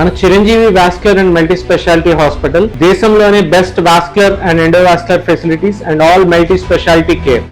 మన Chiranjeevi vascular and multi speciality hospital దేశంలోనే best vascular and endovascular facilities and all multi speciality care.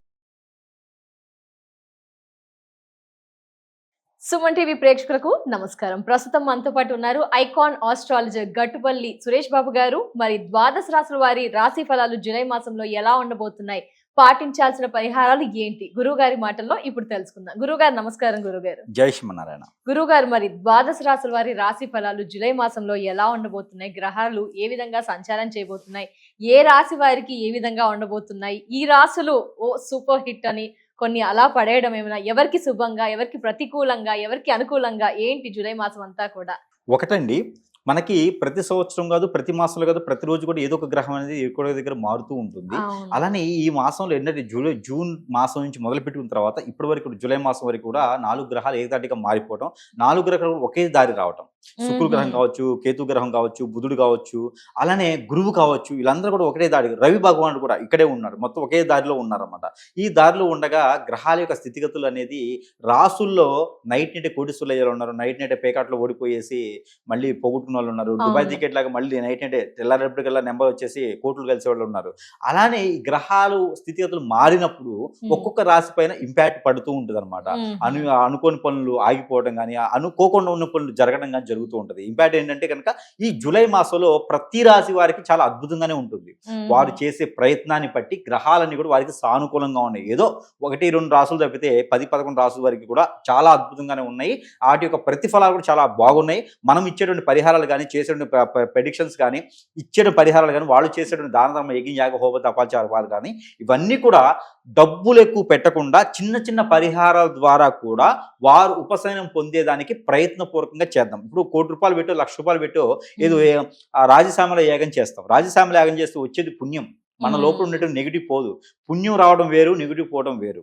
Suman TV ప్రేక్షకులకు నమస్కారం. ప్రస్తుతం మనతో పాటు ఉన్నారు ఐకాన్ ఆస్ట్రాలజర్ గట్టుపల్లి సురేష్ బాబు గారు. మరి ద్వాదశ రాశుల వారి రాశి ఫలాలు జూలై మాసంలో ఎలా ఉండబోతున్నాయి, పాటించాల్సిన పరిహారాలు ఏంటి, గురువు గారి మాటల్లో ఇప్పుడు తెలుసుకుందాం. గురువు గారు నమస్కారం. గురుగారు జై శ్రీమన్నారాయణ. గురువు గారు, మరి ద్వాదశ రాశుల వారి రాశి ఫలాలు జూలై మాసంలో ఎలా ఉండబోతున్నాయి, గ్రహాలు ఏ విధంగా సంచారం చేయబోతున్నాయి, ఏ రాశి వారికి ఏ విధంగా ఉండబోతున్నాయి, ఈ రాశులు ఓ సూపర్ హిట్ అని కొన్ని అలా పడేయడం ఏమైనా, ఎవరికి శుభంగా, ఎవరికి ప్రతికూలంగా, ఎవరికి అనుకూలంగా, ఏంటి జూలై మాసం అంతా కూడా? ఒకటండి, మనకి ప్రతి సంవత్సరం కాదు, ప్రతి మాసంలో కాదు, ప్రతిరోజు కూడా ఏదో ఒక గ్రహం అనేది ఎక్కువ దగ్గర మారుతూ ఉంటుంది. అలానే ఈ మాసంలో ఏంటంటే జూన్ మాసం నుంచి మొదలు పెట్టుకున్న తర్వాత ఇప్పటి వరకు జూలై మాసం వరకు కూడా 4 గ్రహాలు ఏకదాటిగా మారిపోవటం, 4 గ్రహాలు ఒకే దారి రావటం. శుక్ర గ్రహం కావచ్చు, కేతు గ్రహం కావచ్చు, బుధుడు కావచ్చు, అలానే గురువు కావచ్చు, వీళ్ళందరూ కూడా ఒకటే దారి. రవి భగవానుడు కూడా ఇక్కడే ఉన్నాడు, మొత్తం ఒకే దారిలో ఉన్నారన్నమాట. ఈ దారిలో ఉండగా గ్రహాల యొక్క స్థితిగతులు అనేది రాసుల్లో నైట్ నైట్ కోటీశ్వరులు అయ్యేలా ఉన్నారు, నైట్ నైట్ పేకాట్లో ఓడిపోయేసి మళ్ళీ పోగొట్టుకున్న వాళ్ళు ఉన్నారు, దుబాయ్ టికెట్ లాగా మళ్ళీ నైట్ నైట్ తెల్లారేపటికల్లా నెంబర్ వచ్చేసి కోట్లు కలిసే వాళ్ళు ఉన్నారు. అలానే ఈ గ్రహాలు స్థితిగతులు మారినప్పుడు ఒక్కొక్క రాశి పైన ఇంపాక్ట్ పడుతూ ఉంటుంది అనమాట. అనుకోని పనులు ఆగిపోవడం కానీ, అనుకోకుండా ఉన్న పనులు జరగడం కానీ జరుగుతూ ఉంటుంది. ఇంపాక్ట్ ఏంటంటే కనుక ఈ జూలై మాసంలో ప్రతి రాశి వారికి చాలా అద్భుతంగానే ఉంటుంది. వారు చేసే ప్రయత్నాన్ని బట్టి గ్రహాలన్నీ కూడా వారికి సానుకూలంగా ఉన్నాయి. ఏదో 1-2 రాసులు తప్పితే 10-11 రాసుల వరకు కూడా చాలా అద్భుతంగానే ఉన్నాయి. వాటి యొక్క ప్రతిఫలాలు కూడా చాలా బాగున్నాయి. మనం ఇచ్చేటువంటి పరిహారాలు కానీ, చేసేటువంటి ప్రెడిక్షన్స్ కానీ, ఇచ్చేటువంటి పరిహారాలు కానీ, వాళ్ళు చేసేటువంటి దాన ధర్మ యజ్ఞ యాగ హోమ తపాచారాలు కానీ, ఇవన్నీ కూడా డబ్బులు ఎక్కువ పెట్టకుండా చిన్న చిన్న పరిహారాల ద్వారా కూడా వారు ఉపశమనం పొందేదానికి ప్రయత్నపూర్వకంగా చేద్దాం. ఇప్పుడు 1 కోటి రూపాయలు పెట్టో, 1,00,000 రూపాయలు పెట్టో ఏదో రాజశ్యామల యాగం చేస్తాం. రాజశ్యామల యాగం చేస్తే వచ్చేది పుణ్యం. మన లోపల ఉన్నటువంటి నెగిటివ్ పోదు. పుణ్యం రావడం వేరు, నెగిటివ్ పోవడం వేరు.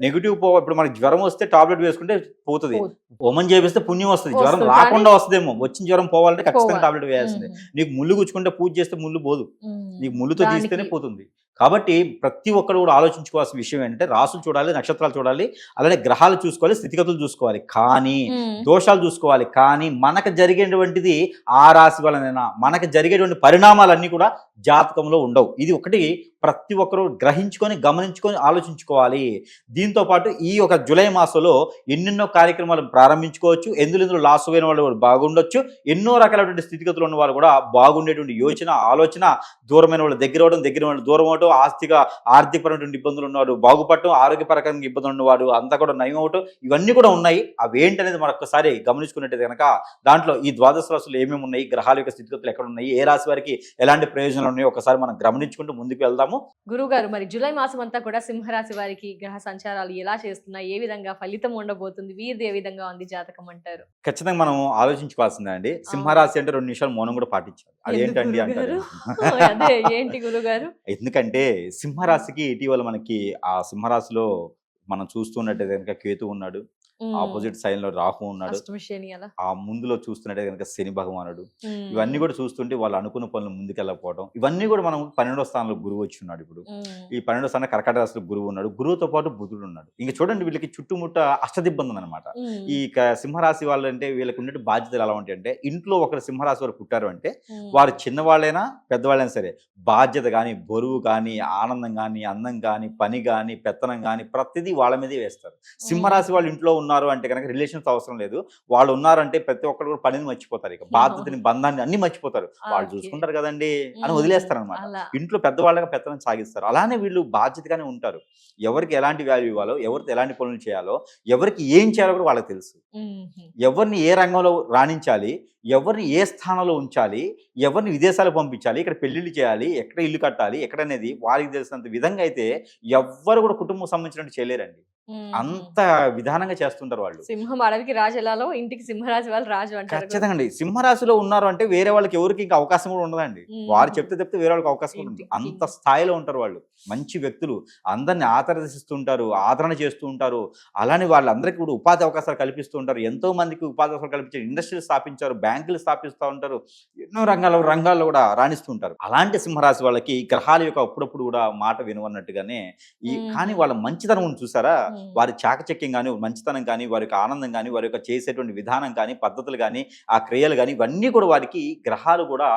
నెగిటివ్ ఇప్పుడు మనకి జ్వరం వస్తే టాబ్లెట్ వేసుకుంటే పోతుంది, హోమం చేపిస్తే పుణ్యం వస్తుంది. జ్వరం రాకుండా వస్తుందేమో, వచ్చిన జ్వరం పోవాలంటే ఖచ్చితంగా టాబ్లెట్ వేయాల్సిందే. నీకు ముళ్ళు గుచ్చుకుంటే పూజ చేస్తే ముళ్ళు పోదు, నీకు ముళ్ళుతో తీస్తేనే పోతుంది. కాబట్టి ప్రతి ఒక్కరు కూడా ఆలోచించుకోవాల్సిన విషయం ఏంటంటే రాసులు చూడాలి, నక్షత్రాలు చూడాలి, అలానే గ్రహాలు చూసుకోవాలి, స్థితిగతులు చూసుకోవాలి, కానీ దోషాలు చూసుకోవాలి. కానీ మనకు జరిగేటువంటిది ఆ రాశి వలనైనా మనకు జరిగేటువంటి పరిణామాలన్నీ కూడా జాతకంలో ఉండవు. ఇది ఒకటి ప్రతి ఒక్కరు గ్రహించుకొని, గమనించుకొని ఆలోచించుకోవాలి. దీంతో పాటు ఈ ఒక జూలై మాసంలో ఎన్నెన్నో కార్యక్రమాలు ప్రారంభించుకోవచ్చు. ఎందులో లాస్ అయిన వాళ్ళు బాగుండొచ్చు, ఎన్నో రకాలైనటువంటి స్థితిగతులు ఉన్న వాళ్ళు కూడా బాగుండేటువంటి యోచన, ఆలోచన, దూరమైన వాళ్ళు దగ్గర అవడం, దగ్గర వాళ్ళు దూరం అవడం, ఆర్థికపరమైనటువంటి ఇబ్బందులు ఉన్నవాడు బాగుపడటం, ఆరోగ్యపరకంగా ఇబ్బందులు ఉన్నవాడు అంతా కూడా నయం అవటం, ఇవన్నీ కూడా ఉన్నాయి. అవి ఏంటనేది మరొకసారి గమనించుకున్నట్టు కనుక దాంట్లో ఈ ద్వాదశ రాశులు ఏమేమి ఉన్నాయి, గ్రహాల యొక్క స్థితిగతులు ఎక్కడ ఉన్నాయి, ఏ రాశి వారికి ఎలాంటి ప్రయోజనాలు ఉన్నాయో ఒకసారి మనం గమనించుకుంటూ ముందుకు వెళ్దాము. గురువు గారు, మరి జూలై మాసం అంతా కూడా సింహరాశి వారికి గ్రహ సంచారాలు ఎలా చేస్తున్నాయి, ఏ విధంగా ఫలితం ఉండబోతుంది, వీరిది ఏ విధంగా ఉంది జాతకం అంటారు? ఖచ్చితంగా మనం ఆలోచించుకోవాల్సిందే అండి. సింహరాశి అంటే 2 నిమిషాలు మౌనం కూడా పాటించాలి. అదేంటండి అంటారు. ఏంటి గురువు గారు? ఎందుకంటే సింహరాశికి ఇటీవల మనకి ఆ సింహరాశిలో మనం చూస్తున్నట్టే కనుక కేతు ఉన్నాడు, ఆపోజిట్ సైడ్ లో రాహు ఉన్నాడు, ఆ ముందులో చూస్తున్నట్టే కనుక శని భగవానుడు. ఇవన్నీ కూడా చూస్తుంటే వాళ్ళు అనుకున్న పనులు ముందుకెళ్ళకపోవడం, ఇవన్నీ కూడా మనం 12వ స్థానంలో గురువు వచ్చి ఉన్నాడు. ఇప్పుడు ఈ 12వ స్థానం కర్కాటక రాశిలో గురువు ఉన్నాడు, గురువుతో పాటు బుధుడు ఉన్నాడు. ఇంకా చూడండి, వీళ్ళకి చుట్టుముట్ట అష్టదిబ్బంది అనమాట. ఈ సింహరాశి వాళ్ళు అంటే వీళ్ళకి ఉన్నట్టు బాధ్యతలు ఎలా ఉంటాయి అంటే, ఇంట్లో ఒకరు సింహరాశి వారు పుట్టారు అంటే వారు చిన్నవాళ్ళైనా పెద్దవాళ్ళైనా సరే బాధ్యత కానీ, బరువు కానీ, ఆనందం కానీ, అందం కానీ, పని కానీ, పెత్తనం కానీ ప్రతిదీ వాళ్ళ మీదే వేస్తారు. సింహరాశి వాళ్ళు ఇంట్లో ఉన్నారు అంటే కనుక రిలేషన్స్ అవసరం లేదు. వాళ్ళు ఉన్నారంటే ప్రతి ఒక్కరు కూడా పనిని మర్చిపోతారు, ఇక బాధ్యతని, బంధాన్ని అన్ని మర్చిపోతారు. వాళ్ళు చూసుకుంటారు కదండి అని వదిలేస్తారు అనమాట. ఇంట్లో పెద్దవాళ్ళగా పెత్తనం సాగిస్తారు. అలానే వీళ్ళు బాధ్యతగానే ఉంటారు. ఎవరికి ఎలాంటి వాల్యూ ఇవ్వాలో, ఎవరితో ఎలాంటి పనులు చేయాలో, ఎవరికి ఏం చేయాలో కూడా వాళ్ళకి తెలుసు. ఎవరిని ఏ రంగంలో రాణించాలి, ఎవరిని ఏ స్థానంలో ఉంచాలి, ఎవరిని విదేశాలకు పంపించాలి, ఇక్కడ పెళ్లిళ్ళు చేయాలి, ఎక్కడ ఇల్లు కట్టాలి, ఎక్కడనేది వారికి తెలిసినంత విధంగా అయితే ఎవ్వరు కూడా కుటుంబం సంబంధించినట్టు చేయలేరండి. అంత విధానంగా చేస్తుంటారు వాళ్ళు. సింహం అడవికి రాజు ఎలాలో ఇంటికి సింహరాశి వాళ్ళు రాజు అంటారు. ఖచ్చితంగా అండి. సింహరాశిలో ఉన్నారు అంటే వేరే వాళ్ళకి ఎవరికి ఇంకా అవకాశం కూడా ఉండదండి. వారు చెప్తే వేరే వాళ్ళకి అవకాశం కూడా ఉంటుంది. అంత స్థాయిలో ఉంటారు వాళ్ళు. మంచి వ్యక్తులు, అందరిని ఆదరిస్తుంటారు, ఆదరణ చేస్తూ ఉంటారు. అలానే వాళ్ళందరికీ కూడా ఉపాధి అవకాశాలు కల్పిస్తూ ఉంటారు. ఎంతో మందికి ఉపాధి అవకాశాలు కల్పించారు, ఇండస్ట్రీలు స్థాపించారు, బ్యాంకులు స్థాపిస్తూ ఉంటారు, ఎన్నో రంగాల్లో కూడా రాణిస్తూ ఉంటారు. అలాంటి సింహరాశి వాళ్ళకి గ్రహాల యొక్క అప్పుడప్పుడు కూడా మాట వినవన్నట్టుగానే కానీ వాళ్ళ మంచితనం చూసారా, వారి చాకచక్యం కానీ, మంచితనం కానీ, వారి యొక్క ఆనందం కానీ, వారి యొక్క చేసేటువంటి విధానం కానీ, పద్ధతులు కానీ, ఆ క్రియలు కానీ ఇవన్నీ కూడా వారికి గ్రహాలు కూడా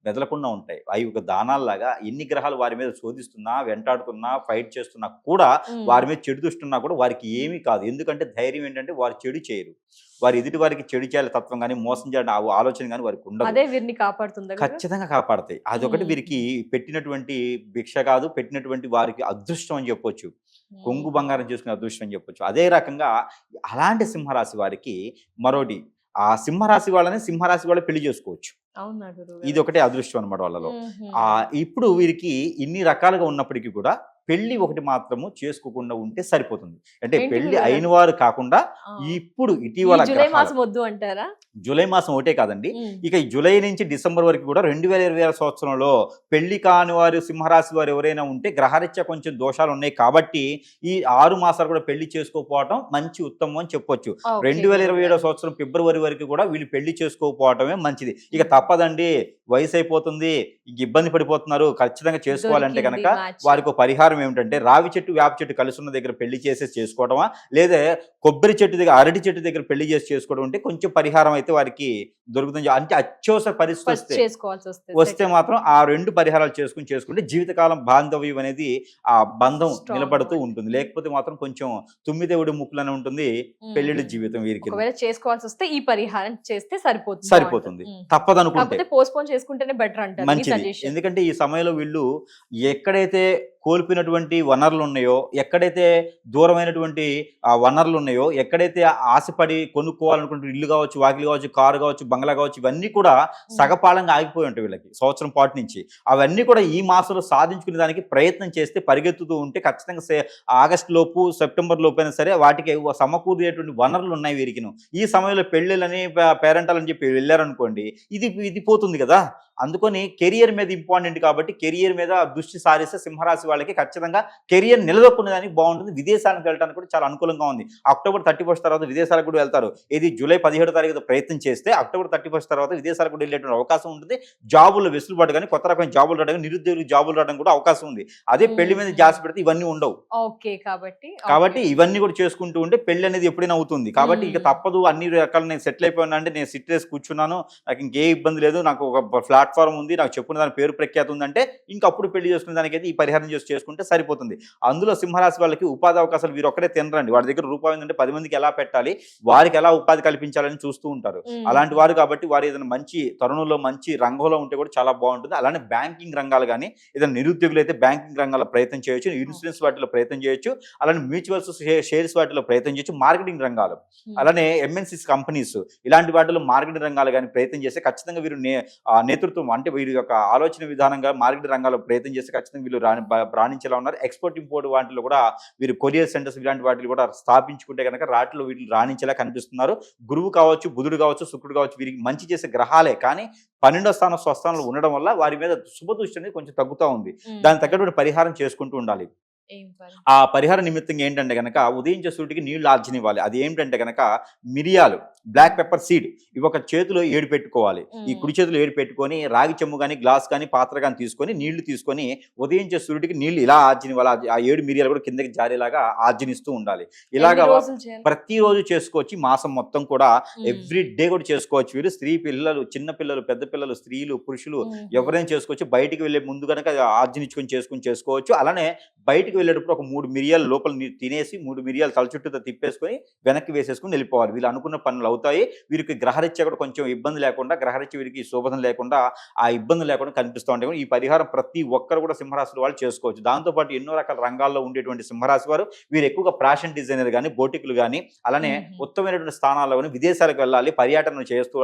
మెదలకుండా ఉంటాయి. అవి ఒక దానాల్లాగా ఎన్ని గ్రహాలు వారి మీద శోధిస్తున్నా, వెంటాడుతున్నా, ఫైట్ చేస్తున్నా కూడా, వారి మీద చెడు దృష్టిన్నా కూడా వారికి ఏమీ కాదు. ఎందుకంటే ధైర్యం ఏంటంటే వారు చెడు చేయరు. వారి ఎదుటి వారికి చెడు చేయాలి తత్వం కానీ, మోసం చేయాలి ఆలోచన కానీ వారికి ఉండదు. అదే వీరిని కాపాడుతుంది. ఖచ్చితంగా కాపాడతాయి. అదొకటి వీరికి పెట్టినటువంటి భిక్ష కాదు, పెట్టినటువంటి వారికి అదృష్టం అని చెప్పొచ్చు. కొంగు బంగారం చేసుకునే అదృష్టం అని చెప్పొచ్చు. అదే రకంగా అలాంటి సింహరాశి వారికి మరోటి, ఆ సింహరాశి వాళ్ళు పెళ్లి చేసుకోవచ్చు. ఇది ఒకటే అదృష్టం అనమాట వాళ్ళలో. ఇప్పుడు వీరికి ఇన్ని రకాలుగా ఉన్నప్పటికీ కూడా పెళ్లి ఒకటి మాత్రము చేసుకోకుండా ఉంటే సరిపోతుంది. అంటే పెళ్లి అయిన వారు కాకుండా ఇప్పుడు ఇటీవల జూలై మాసం ఒకటే కాదండి, ఇక ఈ జూలై నుంచి డిసెంబర్ వరకు కూడా 2020 సంవత్సరంలో పెళ్లి కాని వారు సింహరాశి వారు ఎవరైనా ఉంటే గ్రహరీత్యా కొంచెం దోషాలు ఉన్నాయి కాబట్టి ఈ 6 మాసాలు కూడా పెళ్లి చేసుకోకపోవడం మంచి ఉత్తమం అని చెప్పొచ్చు. 2027 సంవత్సరం ఫిబ్రవరి వరకు కూడా వీళ్ళు పెళ్లి చేసుకోకపోవటమే మంచిది. ఇక తప్పదండి, వయసు అయిపోతుంది, ఇబ్బంది పడిపోతున్నారు, ఖచ్చితంగా చేసుకోవాలంటే కనుక వారికి పరిహారం ఏమిటంటే, రావి చెట్టు వేప చెట్టు కలిసి ఉన్న దగ్గర పెళ్లి చేసుకోవడమా, లేదా కొబ్బరి చెట్టు దగ్గర అరటి చెట్టు దగ్గర పెళ్లి చేసుకోవడం అంటే కొంచెం పరిహారం అయితే వారికి దొరుకుతుంది. అంటే అత్యవసర పరిస్థితి వస్తే మాత్రం ఆ 2 పరిహారాలు చేసుకుంటే జీవితకాలం బాంధవ్యం అనేది ఆ బంధం నిలబడుతూ ఉంటుంది. లేకపోతే మాత్రం కొంచెం 9 ముక్కులనే ఉంటుంది పెళ్లిళ్ళ జీవితం వీరికి. చేసుకోవాల్సి వస్తే ఈ పరిహారం చేస్తే సరిపోతుంది. తప్పదనుకుంటే పోస్ట్పోన్ చేసుకుంటేనే బెటర్ అంటారు. మంచిది. ఎందుకంటే ఈ సమయంలో వీళ్ళు ఎక్కడైతే కోల్పోయినటువంటి వనరులు ఉన్నాయో, ఎక్కడైతే దూరమైనటువంటి వనరులు ఉన్నాయో, ఎక్కడైతే ఆశపడి కొనుక్కోవాలనుకుంటే ఇల్లు కావచ్చు, వాకిలు కావచ్చు, కారు కావచ్చు, బంగ్లా కావచ్చు, ఇవన్నీ కూడా సగపాలంగా ఆగిపోయి ఉంటాయి వీళ్ళకి సంవత్సరం పాటు నుంచి. అవన్నీ కూడా ఈ మాసంలో సాధించుకునే దానికి ప్రయత్నం చేస్తే, పరిగెత్తుతూ ఉంటే ఖచ్చితంగా ఆగస్టు లోపు, సెప్టెంబర్ లోపు అయినా సరే వాటికి సమకూరేటువంటి వనరులు ఉన్నాయి వీరికి. ఈ సమయంలో పెళ్ళిళ్ళని పేరెంటాలని చెప్పి వెళ్ళారనుకోండి, ఇది పోతుంది కదా. అందుకని కెరియర్ మీద ఇంపార్టెంట్ కాబట్టి కెరియర్ మీద దృష్టి సారిస్తే సింహరాశి వాళ్ళకి ఖచ్చితంగా కెరియర్ నిలదొక్కునేదానికి బాగుంటుంది. విదేశాలకు వెళ్ళడానికి కూడా చాలా అనుకూలంగా ఉంది. అక్టోబర్ 31 తర్వాత విదేశాలకు కూడా వెళ్తారు. ఇది జూలై 17 తారీఖు ప్రయత్నం చేస్తే అక్టోబర్ 31 తర్వాత విదేశాలకు కూడా వెళ్ళేటువంటి అవకాశం ఉంటుంది. జాబుల్లో వెసులుబాటు కానీ, కొత్త రకమైన జాబులు రావడం, నిరుద్యోగులకు జాబులు రావడం కూడా అవకాశం ఉంది. అదే పెళ్లి మీద జాస్తి పెడితే ఇవన్నీ ఉండవు. కాబట్టి ఇవన్నీ కూడా చేసుకుంటూ ఉంటే పెళ్లి అనేది ఎప్పుడైనా అవుతుంది. కాబట్టి ఇక తప్పదు, అన్ని రకాలు నేను సెటిల్ అయిపోయినా అంటే, నేను సిట్ వేసి కూర్చున్నాను, నాకు ఇంకే ఇబ్బంది లేదు, నాకు ఒక ప్లాట్ఫామ్ ఉంది, నాకు చెప్పుకున్న దాని పేరు ప్రఖ్యాతి ఉందంటే ఇంకప్పుడు పెళ్లి చేసుకునే దానికైతే ఈ పరిహారం చేసుకుంటే సరిపోతుంది. అందులో సింహరాశి వాళ్ళకి ఉపాధి అవకాశాలు వీరు ఒక్కడే తినరండి. వాడి దగ్గర రూపాయి ఉందంటే 10 మందికి ఎలా పెట్టాలి, వారికి ఎలా ఉపాధి కల్పించాలని చూస్తూ ఉంటారు. అలాంటి వారు కాబట్టి వారు ఏదైనా మంచి తరుణంలో మంచి రంగంలో ఉంటే కూడా చాలా బాగుంటుంది. అలానే బ్యాంకింగ్ రంగాలు కానీ, ఏదైనా నిరుద్యోగులు అయితే బ్యాంకింగ్ రంగాల్లో ప్రయత్నం చేయొచ్చు, ఇన్సూరెన్స్ వాటిలో ప్రయత్నం చేయొచ్చు, అలానే మ్యూచువల్స్ షేర్స్ వాటిలో ప్రయత్నం చేయొచ్చు. మార్కెటింగ్ రంగాలు, అలానే ఎంఎన్సీస్ కంపెనీస్, ఇలాంటి వాటిలో మార్కెటింగ్ రంగాలు కానీ ప్రయత్నం చేస్తే ఖచ్చితంగా వీరు నేతృత్వం అంటే వీరి యొక్క ఆలోచన విధానంగా మార్కెట్ రంగాల్లో ప్రయత్నం చేస్తే ఖచ్చితంగా వీళ్ళు రాణించేలా ఉన్నారు. ఎక్స్పోర్ట్ ఇంపోర్ట్ వాటిలో కూడా వీరు కొరియర్ సెంటర్స్ ఇలాంటి వాటిని కూడా స్థాపించుకుంటే కనుక వాటిలో వీళ్ళు రాణించేలా కనిపిస్తున్నారు. గురువు కావచ్చు, బుధుడు కావచ్చు, శుక్రుడు కావచ్చు, వీరికి మంచి చేసే గ్రహాలే. కానీ 12వ స్థానం స్వస్థానంలో ఉండడం వల్ల వారి మీద శుభదృష్టి అనేది కొంచెం తగ్గుతూ ఉంది. దానికి తగ్గటువంటి పరిహారం చేసుకుంటూ ఉండాలి. ఆ పరిహార నిమిత్తంగా ఏంటంటే కనుక ఉదయించే సూర్యుడికి నీళ్లు ఆర్జనివ్వాలి. అది ఏంటంటే కనుక మిరియాలు, బ్లాక్ పెప్పర్ సీడ్, ఇవి ఒక చేతిలో 7 పెట్టుకోవాలి. ఈ కుడి చేతిలో 7 పెట్టుకొని రాగి చెమ్ము కానీ, గ్లాస్ కానీ, పాత్ర కానీ తీసుకొని నీళ్లు తీసుకొని ఉదయించే సూర్యుడికి నీళ్లు ఇలా ఆర్జనివ్వాలి. ఆ 7 మిరియాలు కూడా కిందకి జారేలాగా ఆర్జనిస్తూ ఉండాలి. ఇలాగా ప్రతిరోజు చేసుకోవచ్చు. మాసం మొత్తం కూడా ఎవ్రీ డే కూడా చేసుకోవచ్చు. వీరు స్త్రీ పిల్లలు, చిన్న పిల్లలు, పెద్ద పిల్లలు, స్త్రీలు, పురుషులు ఎవరైనా చేసుకోవచ్చు. బయటికి వెళ్ళే ముందు కనుక ఆర్జనించుకొని చేసుకోవచ్చు. అలానే బయటికి వెళ్ళేటప్పుడు ఒక 3 మిరియాలు లోపల తినేసి 3 మిరియాలు తల చుట్టూ తిప్పేసుకొని వెనక్కి వేసేసుకుని వెళ్ళిపోవాలి. వీళ్ళు అనుకున్న పనులు అవుతాయి. వీరికి గ్రహరీత్యా కూడా కొంచెం ఇబ్బంది లేకుండా, గ్రహరీత్యా వీరికి శోభనం లేకుండా, ఆ ఇబ్బంది లేకుండా కనిపిస్తూ ఉంటాయి. ఈ పరిహారం ప్రతి ఒక్కరు కూడా సింహరాశి వాళ్ళు చేసుకోవచ్చు. దాంతోపాటు ఎన్నో రకాల రంగాల్లో ఉండేటువంటి సింహరాశి వారు వీరు ఎక్కువగా ఫ్యాషన్ డిజైనర్ కానీ, బోటిక్లు కానీ, అలానే ఉత్తమమైనటువంటి స్థానాల్లో కానీ విదేశాలకు వెళ్ళాలి, పర్యటన చేస్తూ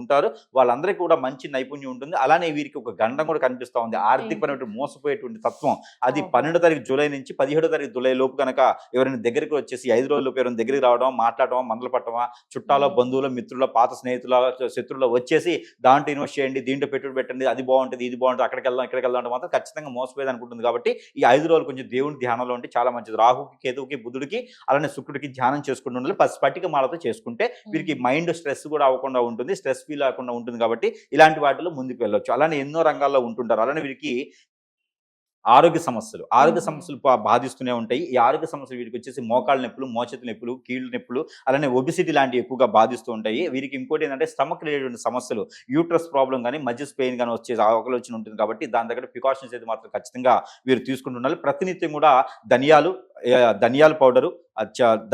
ఉంటారు. వాళ్ళందరికీ కూడా మంచి నైపుణ్యం ఉంటుంది. అలానే వీరికి ఒక గండం కూడా కనిపిస్తూ ఉంది. ఆర్థికపరమైన మోసపోయేటువంటి తత్వం అది 12వ తారీఖు జూలై నుంచి 17వ తారీఖు జూలై లోపు కనుక ఎవరైనా దగ్గరికి వచ్చేసి 5 రోజుల లోపు ఎవరైనా దగ్గరికి రావడం, మాట్లాడటం, మందలు పట్టడం, చుట్టాల, బంధువుల, మిత్రుల, పాత స్నేహితుల, శత్రువుల వచ్చేసి దాంట్లో ఇన్వెస్ట్ చేయండి, దీంట్లో పెట్టుబడి పెట్టండి, అది బాగుంటుంది, ఇది బాగుంటుంది, అక్కడికి వెళ్దాం, ఇక్కడికి వెళ్దాం అంటే మాత్రం ఖచ్చితంగా మోసపోయేది అనుకుంటుంది. కాబట్టి ఈ 5 రోజులు కొంచెం దేవుని ధ్యానంలో ఉంటే చాలా మంచిది. రాహుకి, కేతువుకి, బుధుడికి, అలానే శుక్రుడికి ధ్యానం చేసుకుంటూ ఉండాలి. స్ఫటిక మాలతో చేసుకుంటే వీరికి మైండ్ స్ట్రెస్ కూడా అవ్వకుండా ఉంటుంది, స్ట్రెస్ ఫీల్ అవ్వకుండా ఉంటుంది. కాబట్టి ఇలాంటి వాటిలో ముందుకు వెళ్ళొచ్చు. అలానే ఎన్నో రంగాల్లో ఉంటుంటారు. అలానే వీరికి ఆరోగ్య సమస్యలు బాధిస్తూనే ఉంటాయి. ఈ ఆరోగ్య సమస్యలు వీరికి వచ్చేసి మోకాళ్ళ నొప్పులు, మోచేతి నొప్పులు, కీళ్ళ నొప్పులు, అలానే ఒబిసిటీ లాంటివి ఎక్కువగా బాధిస్తూ ఉంటాయి. వీరికి ఇంకోటి ఏంటంటే స్టమక్ రిలేటెడ్ సమస్యలు, యూట్రస్ ప్రాబ్లం కానీ మజిల్స్ పెయిన్ కానీ వచ్చే ఆలోచన ఉంటుంది. కాబట్టి దాని దగ్గర ప్రికాషన్స్ అయితే మాత్రం ఖచ్చితంగా వీరు తీసుకుంటున్నారు. ప్రతినిత్యం కూడా ధనియాల పౌడరు,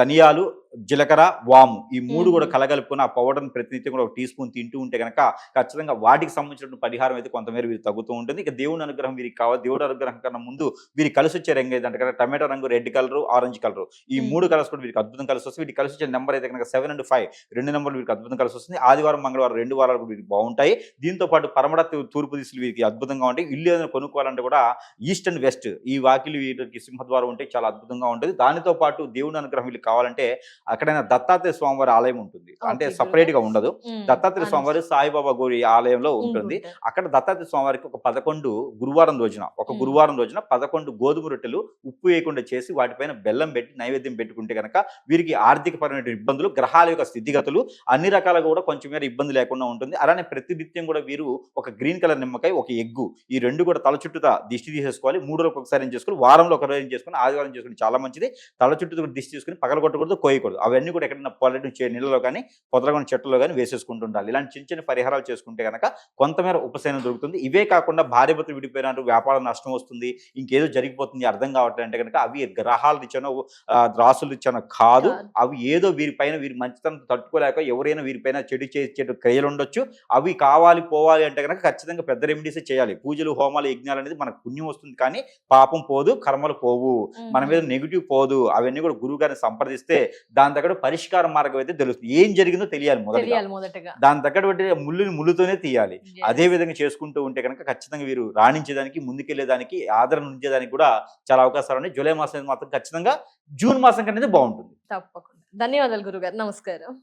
ధనియాలు, జీలకర్ర, వాము ఈ 3 కూడా కలగలుపుకుని ఆ పౌడర్ని ప్రతినిత్యం కూడా 1 టీ స్పూన్ తింటూ ఉంటే కనుక ఖచ్చితంగా వాటికి సంబంధించిన పరిహారం అయితే కొంతమేర వీరు తగ్గుతూ ఉంటుంది. ఇక దేవుని అనుగ్రహం వీరికి కావాలి. దేవుడి అనుగ్రహం కన్నా ముందు వీరికి కలిసి వచ్చే రంగు ఏంటంటే కనుక టమాటో రంగు, రెడ్ కలర్, ఆరెంజ్ కలర్ ఈ 3 కలర్స్ కూడా వీరికి అద్భుతం కలిసి వస్తుంది. వీరికి కలిసి వచ్చే నెంబర్ అయితే కనుక 7 and 5 2 నెంబర్లు వీరికి అద్భుతం కలిసి వస్తుంది. ఆదివారం, మంగళవారం 2 వారాలు కూడా వీరికి బాగుంటాయి. దీంతో పాటు పరమడ తూర్పు దిశలు వీరికి అద్భుతంగా ఉంటాయి. ఇల్లు ఏదైనా కొనుక్కోవాలంటే కూడా ఈస్ట్ అండ్ వెస్ట్ ఈ వాకిలి వీరికి సింహద్వారం ఉంటే చాలా అద్భుతంగా ఉంటుంది. దానితో పాటు దేవుని అనుగ్రహం వీళ్ళకి కావాలంటే అక్కడైనా దత్తాత్రేయ స్వామివారి ఆలయం ఉంటుంది. అంటే సపరేట్ గా ఉండదు. దత్తాత్రేయ స్వామివారి సాయిబాబా గోరి ఆలయంలో ఉంటుంది. అక్కడ దత్తాత్రేయ స్వామివారికి ఒక 11 గురువారం రోజున 11 గోధుమ రొట్టెలు ఉప్పు వేయకుండా చేసి వాటిపైన బెల్లం పెట్టి నైవేద్యం పెట్టుకుంటే కనుక వీరికి ఆర్థికపరమైన ఇబ్బందులు, గ్రహాల యొక్క స్థితిగతులు అన్ని రకాలుగా కూడా కొంచెం మేర ఇబ్బంది లేకుండా ఉంటుంది. అలానే ప్రతినిత్యం కూడా వీరు ఒక గ్రీన్ కలర్ నిమ్మకాయ, ఒక ఎగ్గు ఈ 2 కూడా తల చుట్టూతా దిష్టి తీసేసుకోవాలి. 3 రోజులకు ఒకసారి ఏం చేసుకుని, వారంలో ఒక రోజు ఏం చేసుకుని, ఆదివారం చేసుకుని చాలా మంచిది. తల చుట్టూ దిష్టి తీసుకుని పగలగొట్టకూడదు, కోయకూడదు. అవన్నీ కూడా ఎక్కడైనా పొలటి నీళ్ళలో కానీ పొదలగొని చెట్లలో కానీ వేసేసుకుంటూ ఉండాలి. ఇలాంటి చిన్న చిన్న పరిహారాలు చేసుకుంటే కనుక కొంతమేర ఉపశమనం దొరుకుతుంది. ఇవే కాకుండా భార్యాభర్తలు విడిపోయినారు, వ్యాపారం నష్టం వస్తుంది, ఇంకేదో జరిగిపోతుంది అర్థం కావట్లేదు అంటే కనుక అవి గ్రహాలు ఇచ్చానో రాసులు ఇచ్చానో కాదు. అవి ఏదో వీరిపైన వీరి మంచితనం తట్టుకోలేక ఎవరైనా వీరిపైన చెడు క్రియలు ఉండొచ్చు. అవి కావాలి పోవాలి అంటే కనుక ఖచ్చితంగా పెద్ద రెమెడీస్ చేయాలి. పూజలు, హోమాలు, యజ్ఞాలు అనేది మనకు పుణ్యం వస్తుంది కానీ పాపం పోదు, కర్మలు పోవు, మన మీద నెగిటివ్ పోదు. అవన్నీ కూడా గురువు గారిని సంప్రదిస్తే దాని దగ్గర పరిష్కార మార్గం అయితే తెలుస్తుంది. ఏం జరిగిందో తెలియాలి మొదటగా. దాని దగ్గర ముళ్ళుతోనే తీయాలి. అదే విధంగా చేసుకుంటూ ఉంటే కనుక ఖచ్చితంగా వీరు రాణించేదానికి, ముందుకెళ్లేదానికి, ఆదరణ ఉంచేదానికి కూడా చాలా అవకాశాలు ఉన్నాయి. జూలై మాసం మాత్రం ఖచ్చితంగా జూన్ మాసం కనేది బాగుంటుంది. తప్పకుండా. ధన్యవాదాలు గురుగారు. నమస్కారం.